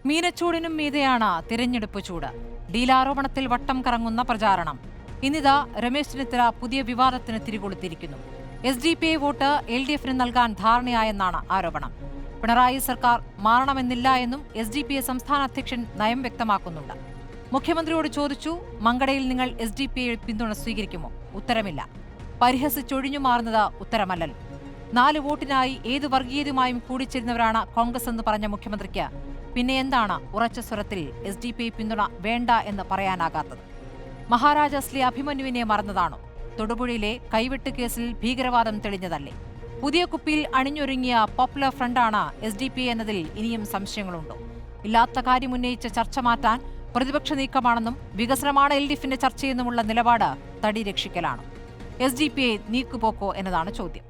മീനച്ചൂടിനും മീതെയാണ് തിരഞ്ഞെടുപ്പ് ചൂട്. ഡീലാരോപണത്തിൽ വട്ടം കറങ്ങുന്ന പ്രചാരണം. ഇന്നിതാ രമേശ് ചെന്നിത്തല പുതിയ വിവാദത്തിന് തിരികൊളുത്തിയിരിക്കുന്നു. SDPI വോട്ട് LDFന് നൽകാൻ ധാരണയായെന്നാണ് ആരോപണം. പിണറായി സർക്കാർ മാറണമെന്നില്ല എന്നും SDPI സംസ്ഥാന അധ്യക്ഷൻ നയം വ്യക്തമാക്കുന്നുണ്ട്. മുഖ്യമന്ത്രിയോട് ചോദിച്ചു, മങ്കടയിൽ നിങ്ങൾ SDPI പിന്തുണ സ്വീകരിക്കുമോ? ഉത്തരമില്ല. പരിഹസിച്ചൊഴിഞ്ഞു മാറുന്നത് ഉത്തരമല്ലല്ലോ. 4 വോട്ടിനായി ഏത് വർഗീയതയുമായും കൂടിച്ചേരുന്നവരാണ് കോൺഗ്രസ് എന്ന് പറഞ്ഞ മുഖ്യമന്ത്രിക്ക് പിന്നെ എന്താണ് ഉറച്ച സ്വരത്തിൽ SDPI പിന്തുണ വേണ്ട എന്ന് പറയാനാകാത്തത്? മഹാരാജാസിലെ അഭിമന്യുവിനെ മറന്നതാണോ? തൊടുപുഴയിലെ കൈവെട്ട് കേസിൽ ഭീകരവാദം തെളിഞ്ഞതല്ലേ? പുതിയ കുപ്പിയിൽ അണിഞ്ഞൊരുങ്ങിയ പോപ്പുലർ ഫ്രണ്ടാണ് SDPI എന്നതിൽ ഇനിയും സംശയങ്ങളുണ്ടോ? ഇല്ലാത്ത കാര്യം ഉന്നയിച്ച ചർച്ച മാറ്റാൻ പ്രതിപക്ഷ നീക്കമാണെന്നും വികസനമാണ് LDFന്റെ ചർച്ചയെന്നുമുള്ള നിലപാട് തടി രക്ഷിക്കലാണ്. SDPI നീക്കുപോക്കോ എന്നതാണ് ചോദ്യം.